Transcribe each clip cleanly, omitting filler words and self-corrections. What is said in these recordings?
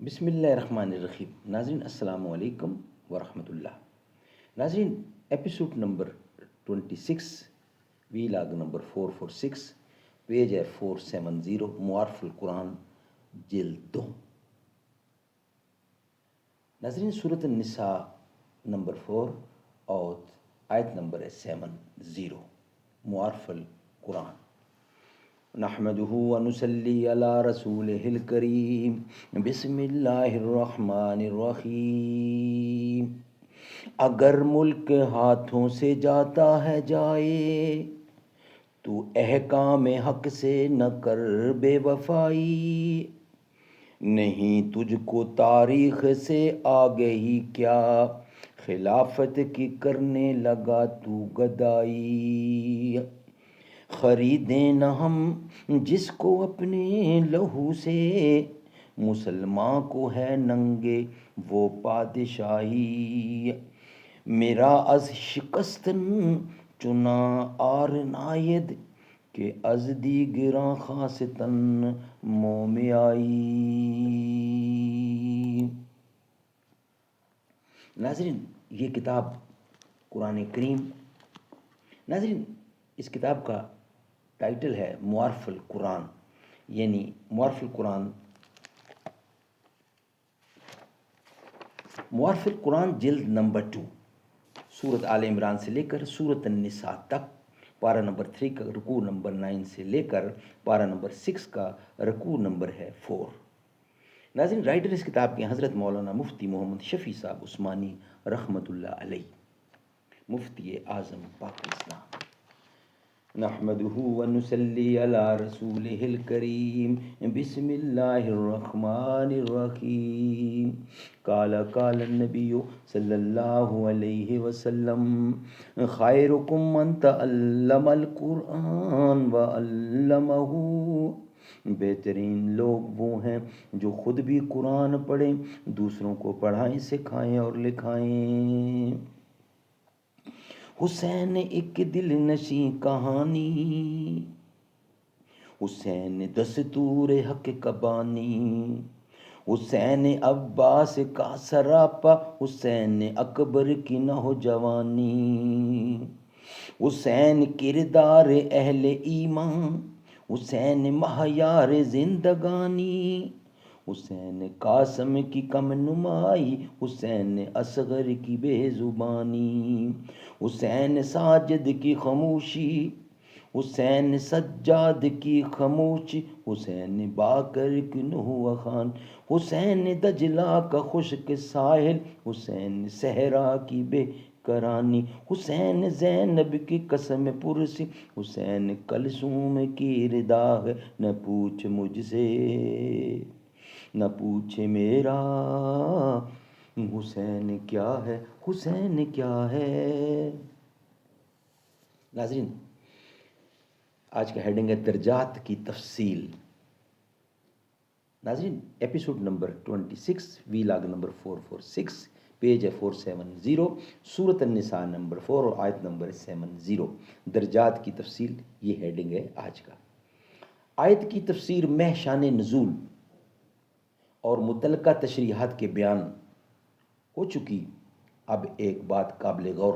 بسم اللہ الرحمن الرحیم. ناظرین السلام علیکم ورحمۃ اللہ. ناظرین episode number 26 vlog number 446 page ہے 470 معارف القرآن جلد 2. ناظرین سورۃ النساء نمبر 4 اور آیت نمبر 70 معارف القرآن. نحمده ونصلي على رسوله الكريم بسم اللہ الرحمن الرحیم. اگر ملک ہاتھوں سے جاتا ہے جائے تو احکام حق سے نہ کر بے وفائی. نہیں تجھ کو تاریخ سے آگہی کیا خلافت کی کرنے لگا تو گدائی. خریدیں نہ ہم جس کو اپنے لہو سے مسلمان کو ہے ننگے وہ پادشاہی. میرا از شکستن چنا آر ناید کہ از دیگراں خاصتن مومی آئی. ناظرین یہ کتاب قرآن کریم. ناظرین اس کتاب کا ٹائٹل ہے معارف القرآن، یعنی معارف القرآن جلد نمبر 2، سورت آل عمران سے لے کر سورت النساء تک. پارہ نمبر 3 کا رکوع نمبر 9 سے لے کر پارہ نمبر 6 کا رکوع نمبر ہے 4. ناظرین رائٹر اس کتاب کے حضرت مولانا مفتی محمد شفیع صاحب عثمانی رحمۃ اللہ علیہ، مفتی اعظم پاکستان. نحمده ونصلي على رسوله الكريم بسم الله الرحمن الرحيم. قال النبي صلى الله عليه وسلم خيركم من تعلم القرآن وعلمه. بہترین لوگ وہ ہیں جو خود بھی قرآن پڑھیں، دوسروں کو پڑھائیں، سکھائیں اور لکھائیں. حسین ایک دل نشیں کہانی، حسین دستور حق کبانی. حسین عباس کا سراپا، حسین اکبر کی نوجوانی. حسین کردار اہل ایمان، حسین مہیار زندگانی. حسین قاسم کی کم نمائی، حسین اصغر کی بے زبانی. حسین ساجد کی خاموشی، حسین سجاد کی خاموشی. حسین باقر کی نوح خان، حسین دجلہ کا خشک ساحل. حسین صحرا کی بے کرانی. حسین زینب کی قسم پرسی، حسین کلثوم کی ردا ہے. نہ پوچھ مجھ سے نہ پوچھ میرا حسین کیا ہے، حسین کیا ہے. ناظرین آج کا ہیڈنگ ہے درجات کی تفصیل. ناظرین episode number 26 vlog number 446 page ہے 470 سورت النساء نمبر 4 اور آیت نمبر 70. درجات کی تفصیل یہ ہیڈنگ ہے آج کا. آیت کی تفسیر میں شان نزول اور متعلقہ تشریحات کے بیان ہو چکی. اب ایک بات قابل غور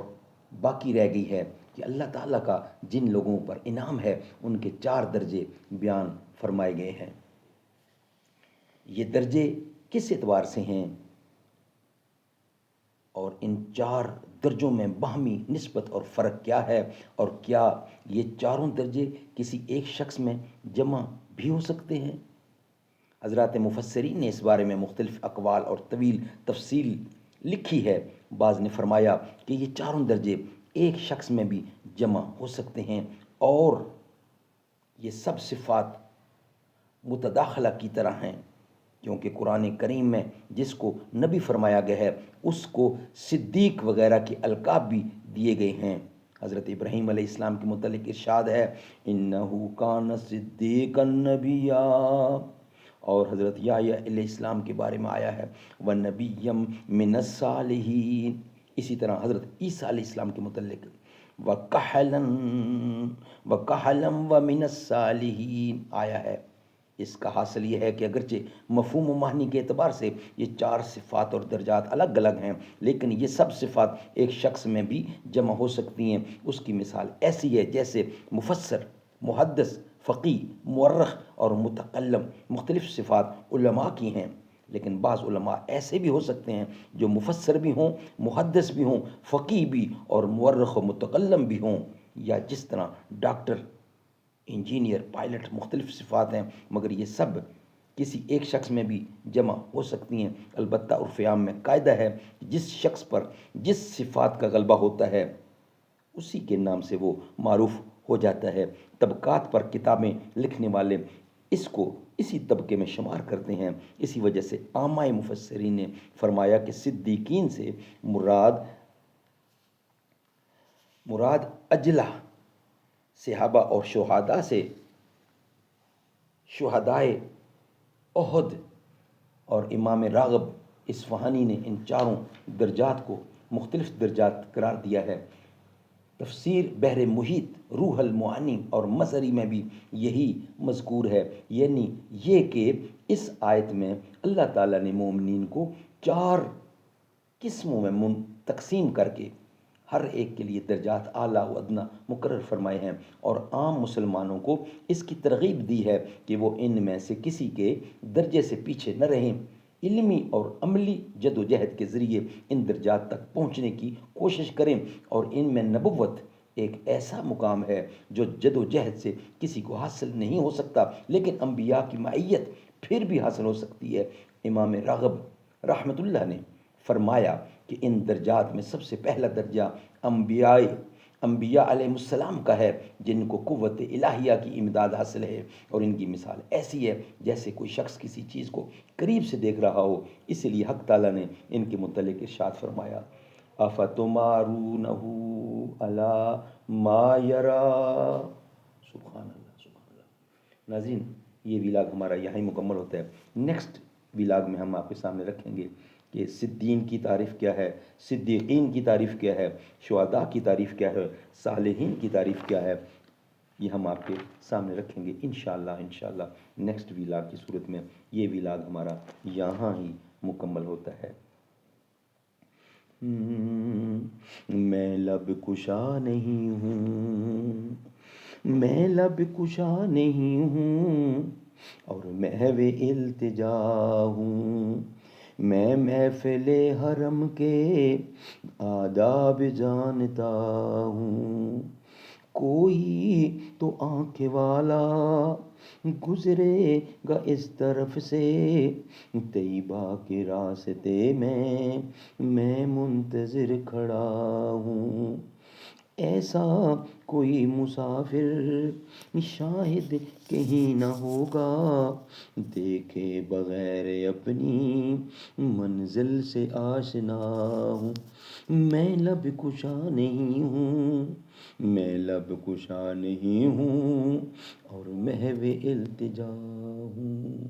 باقی رہ گئی ہے کہ اللہ تعالیٰ کا جن لوگوں پر انعام ہے ان کے 4 درجے بیان فرمائے گئے ہیں. یہ درجے کس اعتبار سے ہیں اور ان 4 درجوں میں باہمی نسبت اور فرق کیا ہے، اور کیا یہ چاروں درجے کسی ایک شخص میں جمع بھی ہو سکتے ہیں. حضرات مفسرین نے اس بارے میں مختلف اقوال اور طویل تفصیل لکھی ہے. بعض نے فرمایا کہ یہ چاروں درجے ایک شخص میں بھی جمع ہو سکتے ہیں، اور یہ سب صفات متداخلہ کی طرح ہیں، کیونکہ قرآن کریم میں جس کو نبی فرمایا گیا ہے اس کو صدیق وغیرہ کے القاب بھی دیے گئے ہیں. حضرت ابراہیم علیہ السلام کے متعلق ارشاد ہے انہو کان صدیقا نبیا، اور حضرت یحییٰ علیہ السلام کے بارے میں آیا ہے وَنَبِيًّا مِّنَ الصَّالِحِينَ. اسی طرح حضرت عیسیٰ علیہ السلام کے متعلق وَكَحَلًا وَمِنَ الصَّالِحِينَ آیا ہے. اس کا حاصل یہ ہے کہ اگرچہ مفہوم و معنی کے اعتبار سے یہ 4 صفات اور درجات الگ الگ ہیں، لیکن یہ سب صفات ایک شخص میں بھی جمع ہو سکتی ہیں۔ اس کی مثال ایسی ہے جیسے مفسر، محدث، فقیہ، مورخ اور متکلم مختلف صفات علماء کی ہیں، لیکن بعض علماء ایسے بھی ہو سکتے ہیں جو مفسر بھی ہوں، محدث بھی ہوں، فقیہ بھی اور مورخ و متکلم بھی ہوں، یا جس طرح ڈاکٹر، انجینئر، پائلٹ مختلف صفات ہیں، مگر یہ سب کسی ایک شخص میں بھی جمع ہو سکتی ہیں۔ البتہ عرف عام میں قاعدہ ہے کہ جس شخص پر جس صفات کا غلبہ ہوتا ہے اسی کے نام سے وہ معروف ہو جاتا ہے۔ طبقات پر کتابیں لکھنے والے اس کو اسی طبقے میں شمار کرتے ہیں۔ اسی وجہ سے عامہ مفسرین نے فرمایا کہ صدیقین سے مراد اجلہ صحابہ اور شہداء سے شہدائے احد اور امام راغب اصفہانی نے ان چاروں درجات کو مختلف درجات قرار دیا ہے۔ تفسیر بحر محیط، روح المعانی اور مظہری میں بھی یہی مذکور ہے، یعنی یہ کہ اس آیت میں اللہ تعالیٰ نے مومنین کو 4 قسموں میں تقسیم کر کے ہر ایک کے لیے درجات اعلیٰ و ادنیٰ مقرر فرمائے ہیں، اور عام مسلمانوں کو اس کی ترغیب دی ہے کہ وہ ان میں سے کسی کے درجے سے پیچھے نہ رہیں، علمی اور عملی جد و جہد کے ذریعے ان درجات تک پہنچنے کی کوشش کریں، اور ان میں نبوت ایک ایسا مقام ہے جو جد و جہد سے کسی کو حاصل نہیں ہو سکتا، لیکن انبیاء کی معیت پھر بھی حاصل ہو سکتی ہے۔ امام راغب رحمۃ اللہ نے فرمایا کہ ان درجات میں سب سے پہلا درجہ انبیاء علیہ السلام کا ہے، جن کو قوت الہیہ کی امداد حاصل ہے، اور ان کی مثال ایسی ہے جیسے کوئی شخص کسی چیز کو قریب سے دیکھ رہا ہو۔ اسی لیے حق تعالیٰ نے ان کے متعلق ارشاد فرمایا، افتمارونہ علی ما یرا، سبحان اللہ سبحان اللہ۔ ناظرین، یہ ویلاگ ہمارا یہاں ہی مکمل ہوتا ہے۔ نیکسٹ ویلاگ میں ہم آپ کے سامنے رکھیں گے کہ صدیقین کی تعریف کیا ہے، صدیقین کی تعریف کیا ہے، شہداء کی تعریف کیا ہے، صالحین کی تعریف کیا ہے۔ یہ ہم آپ کے سامنے رکھیں گے انشاءاللہ نیکسٹ ویلاگ کی صورت میں۔ یہ ویلاگ ہمارا یہاں ہی مکمل ہوتا ہے۔ میں لب کشا نہیں ہوں، میں لب کشا نہیں ہوں اور محو التجا ہوں، میں محفل حرم کے آداب جانتا ہوں، کوئی تو آنکھ والا گزرے گا اس طرف سے، طیبہ کے راستے میں منتظر کھڑا ہوں، ایسا کوئی مسافر شاہد کہیں نہ ہوگا، دیکھے بغیر اپنی منزل سے آشنا ہوں، میں لب کشا نہیں ہوں، میں لب کشا نہیں ہوں اور محو التجا ہوں۔